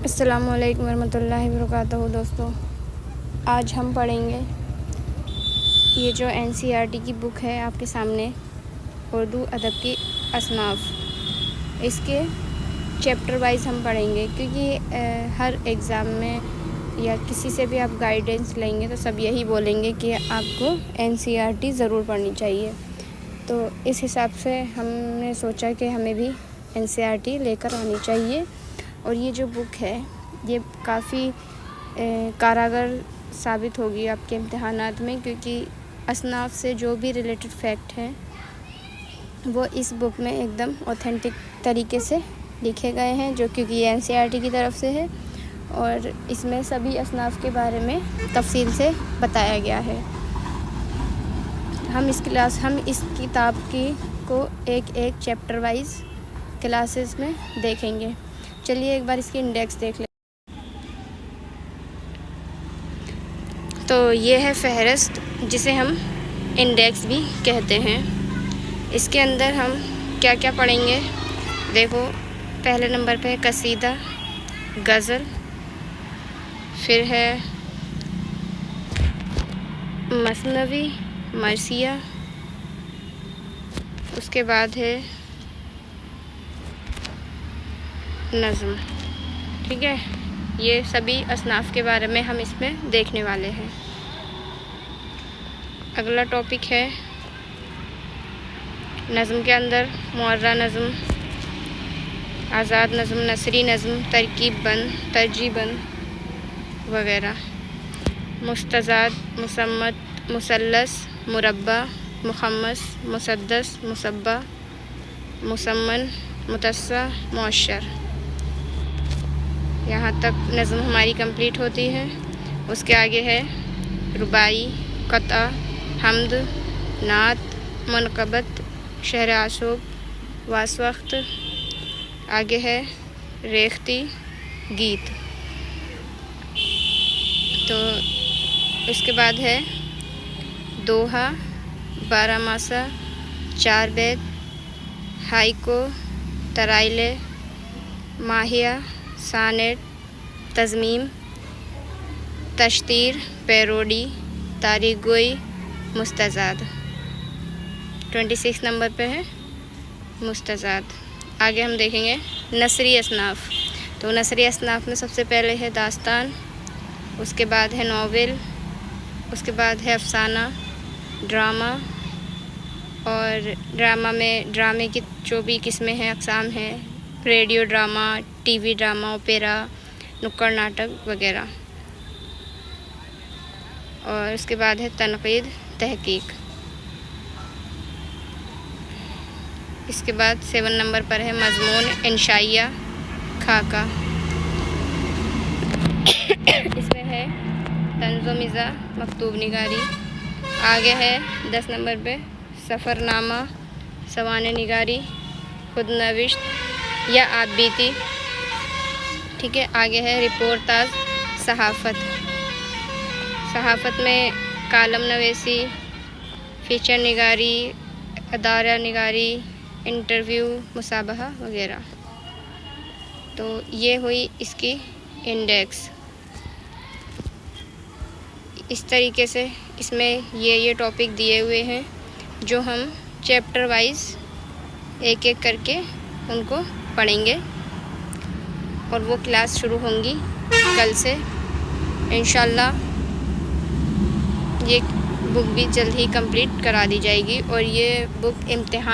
السلام علیکم ورحمۃ اللہ وبرکاتہ دوستوں، آج ہم پڑھیں گے یہ جو NCERT کی بک ہے آپ کے سامنے، اردو ادب کی اصناف، اس کے چیپٹر وائز ہم پڑھیں گے، کیونکہ ہر ایگزام میں یا کسی سے بھی آپ گائیڈنس لیں گے تو سب یہی بولیں گے کہ آپ کو NCERT ضرور پڑھنی چاہیے۔ تو اس حساب سے ہم نے سوچا کہ ہمیں بھی NCERT لے کر آنی چاہیے، اور یہ جو بک ہے یہ کافی کارآگر ثابت ہوگی آپ کے امتحانات میں، کیونکہ اصناف سے جو بھی ریلیٹڈ فیکٹ ہیں وہ اس بک میں ایک دم اوتھینٹک طریقے سے لکھے گئے ہیں، جو کیونکہ یہ NCERT کی طرف سے ہے، اور اس میں سبھی اصناف کے بارے میں تفصیل سے بتایا گیا ہے۔ ہم اس کتاب کو ایک چیپٹر وائز کلاسز میں دیکھیں گے۔ چلیے ایک بار اس کی انڈیکس دیکھ لیں۔ تو یہ ہے فہرست، جسے ہم انڈیکس بھی کہتے ہیں۔ اس کے اندر ہم کیا کیا پڑھیں گے، دیکھو، پہلے نمبر پہ ہے قصیدہ، غزل، پھر ہے مثنوی، مرثیہ، اس کے بعد ہے نظم۔ ٹھیک ہے، یہ سبھی اصناف کے بارے میں ہم اس میں دیکھنے والے ہیں۔ اگلا ٹاپک ہے نظم کے اندر معرہ نظم، آزاد نظم، نثری نظم، ترکیب بند، ترجیع بند وغیرہ، مستزاد، مصمت، مثلث، مربع، مخمس، مسدس، مسبع، مسمن، متسع، معشر۔ یہاں تک نظم ہماری کمپلیٹ ہوتی ہے۔ اس کے آگے ہے رباعی، قطعہ، حمد، نعت، منقبت، شعر عاشق، واسوخت۔ آگے ہے ریختہ، گیت۔ تو اس کے بعد ہے دوہا، 12 ماسہ، 4 بیت، ہائیکو، ترائلے، ماہیہ، سانیٹ، تضمین، تشتیر، پیروڈی، تاریخ گوئی، مستزاد۔ 26 نمبر پہ ہے مستزاد۔ آگے ہم دیکھیں گے نثری اصناف۔ تو نثری اصناف میں سب سے پہلے ہے داستان، اس کے بعد ہے ناول، اس کے بعد ہے افسانہ، ڈرامہ، اور ڈرامے کی جو بھی قسمیں ہیں، اقسام ہیں، radio drama, T V drama, opera, نکڑ ناٹک وغیرہ، اور اس کے بعد ہے تنقید، تحقیق۔ اس کے بعد 7 نمبر پر ہے مضمون، انشائیہ، خاکہ۔ اس میں ہے طنز و مزاح، مکتوب نگاری۔ آگے ہے 10 نمبر پہ سفر نامہ، سوانح نگاری، خود نوشت یا آپ بیتی۔ ٹھیک ہے، آگے ہے رپورتاژ، صحافت۔ صحافت میں کالم نویسی، فیچر نگاری، ادارہ نگاری، انٹرویو، مسابقہ وغیرہ۔ تو یہ ہوئی اس کی انڈیکس۔ اس طریقے سے اس میں یہ ٹاپک دیے ہوئے ہیں، جو ہم چیپٹر وائز ایک کر کے ان کو پڑھیں گے، اور وہ کلاس شروع ہوں گی کل سے انشاءاللہ۔ یہ بک بھی جلد ہی کمپلیٹ کرا دی جائے گی، اور یہ بک امتحان